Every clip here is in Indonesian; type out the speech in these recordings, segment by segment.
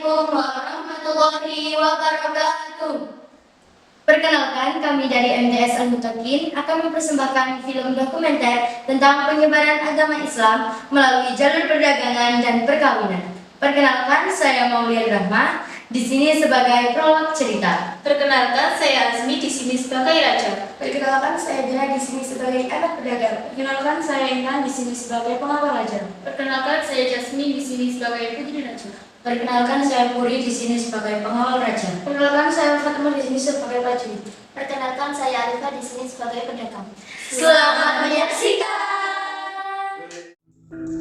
Assalamualaikum warahmatullahi wabarakatuh. Perkenalkan, kami dari MTS Al-Mutakin akan mempersembahkan film dokumenter tentang penyebaran agama Islam melalui jalur perdagangan dan perkawinan. Perkenalkan, saya Maulian Rahma, di sini sebagai prolog cerita. Perkenalkan, saya Azmi, di sini sebagai raja. Perkenalkan, saya Dina, di sini sebagai anak pedagang. Perkenalkan, saya Intan, di sini sebagai pengawal raja. Perkenalkan, saya Jasmine, di sini sebagai putri raja. Perkenalkan, saya Puri, di sini sebagai pengawal raja. Perkenalkan, saya Fatimah, di sini sebagai prajurit. Perkenalkan, saya Arifah, di sini sebagai pedagang. Selamat menyaksikan.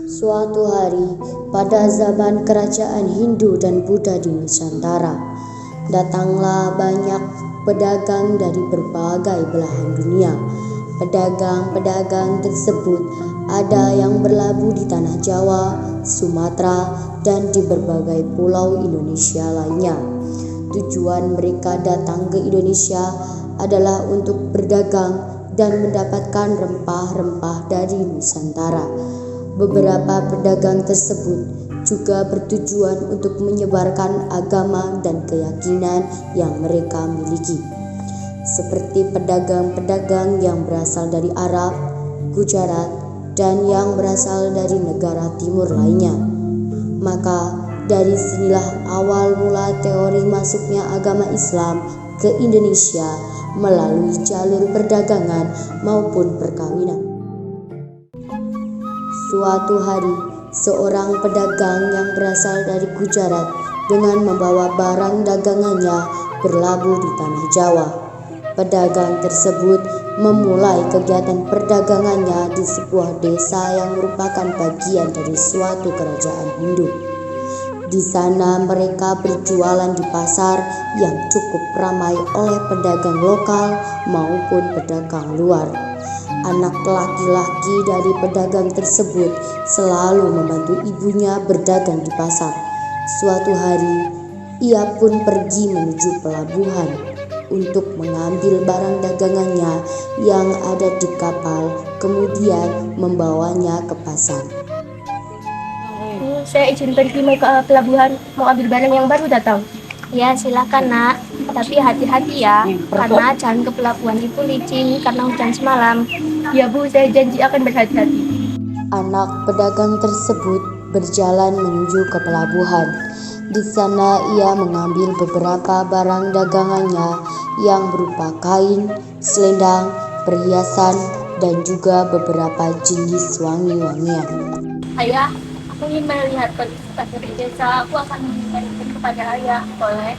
Suatu hari, pada zaman kerajaan Hindu dan Buddha di Nusantara, datanglah banyak pedagang dari berbagai belahan dunia. Pedagang-pedagang tersebut ada yang berlabuh di tanah Jawa, Sumatera, dan di berbagai pulau Indonesia lainnya. Tujuan mereka datang ke Indonesia adalah untuk berdagang dan mendapatkan rempah-rempah dari Nusantara. Beberapa pedagang tersebut juga bertujuan untuk menyebarkan agama dan keyakinan yang mereka miliki, seperti pedagang-pedagang yang berasal dari Arab, Gujarat, dan yang berasal dari negara timur lainnya. Maka dari sinilah awal mula teori masuknya agama Islam ke Indonesia melalui jalur perdagangan maupun perkawinan. Suatu hari, seorang pedagang yang berasal dari Gujarat dengan membawa barang dagangannya berlabuh di tanah Jawa. Pedagang tersebut memulai kegiatan perdagangannya di sebuah desa yang merupakan bagian dari suatu kerajaan Hindu. Di sana mereka berjualan di pasar yang cukup ramai oleh pedagang lokal maupun pedagang luar. Anak laki-laki dari pedagang tersebut selalu membantu ibunya berdagang di pasar. Suatu hari, ia pun pergi menuju pelabuhan untuk mengambil barang dagangannya yang ada di kapal, kemudian membawanya ke pasar. Saya izin pergi mau ke pelabuhan, mau ambil barang yang baru datang. Ya, silakan nak. Tapi hati-hati ya, karena jalan ke pelabuhan itu licin karena hujan semalam. Ya Bu, saya janji akan berhati-hati. Anak pedagang tersebut berjalan menuju ke pelabuhan. Di sana ia mengambil beberapa barang dagangannya yang berupa kain, selendang, perhiasan, dan juga beberapa jenis wangi-wangian. Ayah, aku ingin melihat partisipasi di desa. Aku akan mengirimkan kepada ayah. Boleh?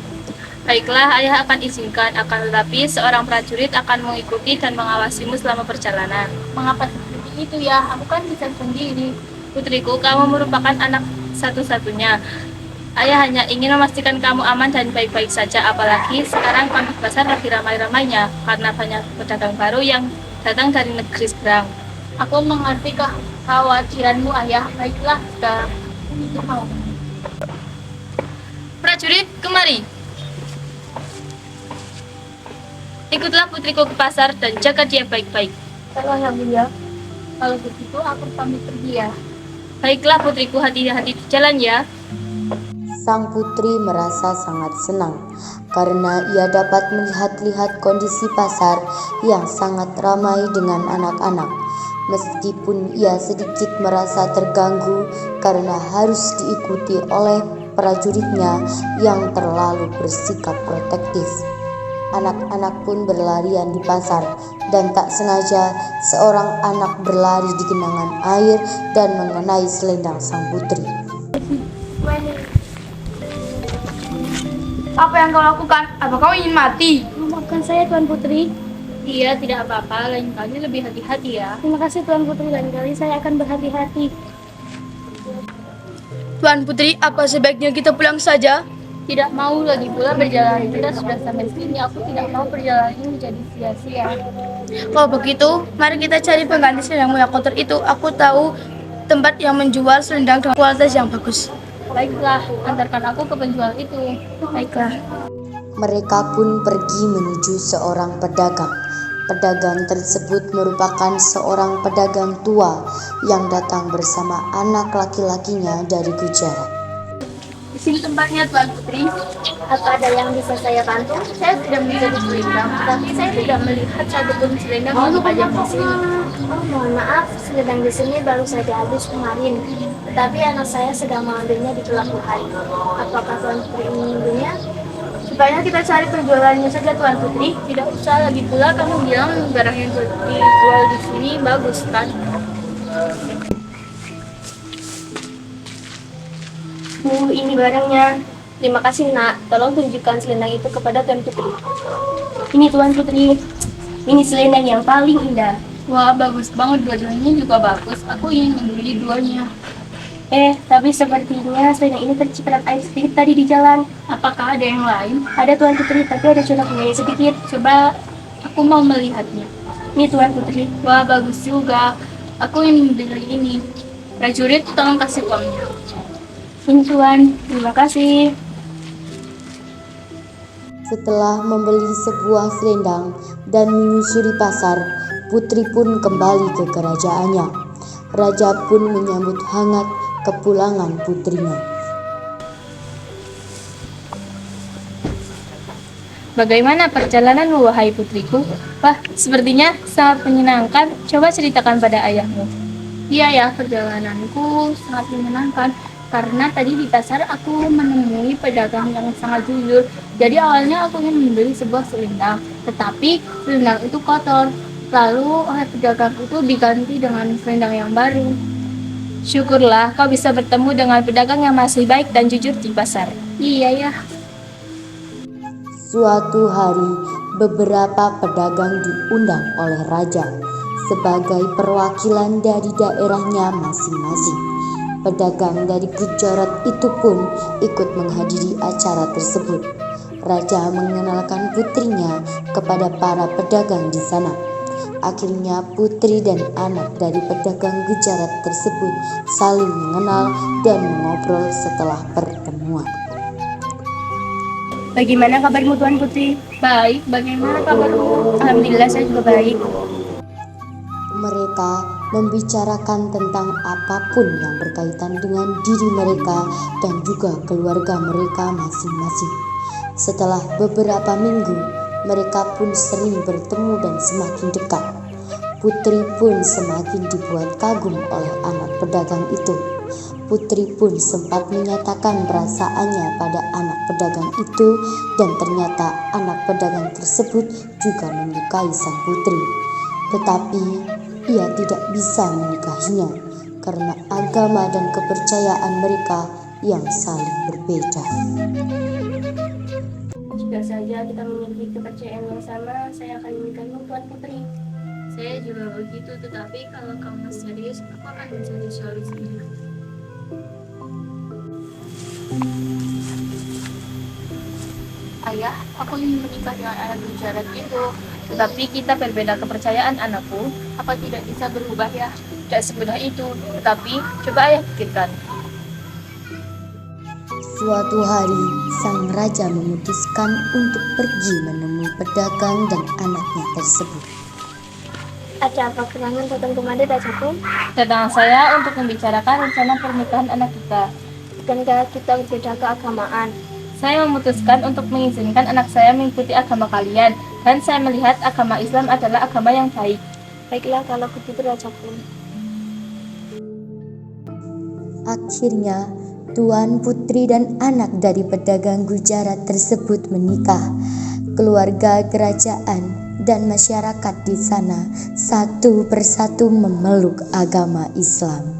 Baiklah, ayah akan izinkan. Akan tetapi seorang prajurit akan mengikuti dan mengawasimu selama perjalanan. Mengapa seperti itu ya? Aku kan bisa sendiri. Putriku, kamu merupakan anak satu-satunya. Ayah hanya ingin memastikan kamu aman dan baik-baik saja. Apalagi sekarang kami pasar lagi ramai-ramainya karena banyak pedagang baru yang datang dari negeri seberang. Aku mengerti kekhawatiranmu, ayah. Baiklah, sekarang itu mau. Prajurit, kemari. Ikutlah putriku ke pasar dan jaga dia baik-baik. Kalau yang mulia, Kalau begitu, aku pamit pergi ya. Baiklah putriku, hati-hati di jalan ya. Sang putri merasa sangat senang karena ia dapat melihat-lihat kondisi pasar yang sangat ramai dengan anak-anak. Meskipun ia sedikit merasa terganggu karena harus diikuti oleh prajuritnya yang terlalu bersikap protektif. Anak-anak pun berlarian di pasar dan tak sengaja seorang anak berlari di genangan air dan mengenai selendang sang putri. apa yang kau lakukan? Apa kau ingin mati? Maafkan saya, Tuan Putri. Iya, tidak apa-apa. Lain kali lebih hati-hati ya. Terima kasih, Tuan Putri. Lain kali saya akan berhati-hati. Tuan Putri, apa sebaiknya kita pulang saja? Tidak mau lagi pula berjalan. Kita sudah sampai sini. Aku tidak mau perjalanan ini menjadi sia-sia. Kalau begitu, mari kita cari pengganti selendangmu yang kotor itu. Aku tahu tempat yang menjual selendang dengan kualitas yang bagus. Baiklah, antarkan aku ke penjual itu. Baiklah. Mereka pun pergi menuju seorang pedagang. Pedagang tersebut merupakan seorang pedagang tua yang datang bersama anak laki-lakinya dari Gujarat. Di sini tempatnya Tuan Putri. Apa ada yang bisa saya bantu? Saya sudah menjadi selendang, tapi saya tidak melihat satupun selendang yang dipajang di sini. Oh, mohon maaf, selendang di sini baru saja habis kemarin. Tetapi anak saya sedang mengambilnya di pelabuhan. Apakah Tuan Putri ingin mengambilnya? Sebaiknya kita cari penjualannya saja Tuan Putri. Tidak usah lagi pula kamu bilang barang yang dijual di sini bagus kan? Bu, ini barangnya. Terima kasih, Nak. Tolong tunjukkan selendang itu kepada Tuan Putri. Ini Tuan Putri. Ini selendang yang paling indah. Wah, bagus banget, dua-duanya juga bagus. Aku ingin membeli duanya. Tapi sepertinya selendang ini terciprat air sedikit tadi di jalan. Apakah ada yang lain? Ada Tuan Putri, tapi ada coraknya sedikit. Coba aku mau melihatnya. Ini Tuan Putri. Wah, bagus juga. Aku ingin membeli ini. Prajurit, tolong kasih uangnya. Ini Tuan, terima kasih. Setelah membeli sebuah selendang dan menyusuri pasar, Putri pun kembali ke kerajaannya. Raja pun menyambut hangat kepulangan putrinya. Bagaimana perjalananmu, wahai putriku? Wah, sepertinya sangat menyenangkan. Coba ceritakan pada ayahmu. Iya ya, perjalananku sangat menyenangkan. Karena tadi di pasar aku menemui pedagang yang sangat jujur. Jadi awalnya aku ingin membeli sebuah selendang, tetapi selendang itu kotor. Lalu oleh pedagang itu diganti dengan selendang yang baru. Syukurlah kau bisa bertemu dengan pedagang yang masih baik dan jujur di pasar. Iya ya. Suatu hari, beberapa pedagang diundang oleh raja sebagai perwakilan dari daerahnya masing-masing. Pedagang dari Gujarat itu pun ikut menghadiri acara tersebut. Raja mengenalkan putrinya kepada para pedagang di sana. Akhirnya putri dan anak dari pedagang Gujarat tersebut saling mengenal dan mengobrol setelah pertemuan. Bagaimana kabarmu Tuan Putri? Baik, bagaimana kabarmu? Alhamdulillah saya juga baik. Mereka membicarakan tentang apapun yang berkaitan dengan diri mereka dan juga keluarga mereka masing-masing. Setelah beberapa minggu, mereka pun sering bertemu dan semakin dekat. Putri pun semakin dibuat kagum oleh anak pedagang itu. Putri pun sempat menyatakan perasaannya pada anak pedagang itu, dan ternyata anak pedagang tersebut juga menyukai sang putri. Tetapi ia tidak bisa menikahinya karena agama dan kepercayaan mereka yang saling berbeda. Jika saja kita memiliki kepercayaan yang sama, saya akan menikahmu Tuan Putri. Saya juga begitu, tetapi kalau kamu serius, aku akan mencari solusinya. Ayah, aku ingin menikah dengan anak Gujarat itu. Tetapi kita berbeda kepercayaan, anakku. Apa tidak bisa berubah ya? Tidak semudah itu. Tetapi coba ayah pikirkan. Suatu hari, sang raja memutuskan untuk pergi menemui pedagang dan anaknya tersebut. Ada apa gerangan datang kemari Rajaku? Datang saya untuk membicarakan rencana pernikahan anak kita. Bukankah kita berbeda keagamaan? Saya memutuskan untuk mengizinkan anak saya mengikuti agama kalian, dan saya melihat agama Islam adalah agama yang baik. Baiklah kalau begitu Rajaku. Akhirnya, Tuan Putri dan anak dari pedagang Gujarat tersebut menikah. Keluarga kerajaan dan masyarakat di sana satu persatu memeluk agama Islam.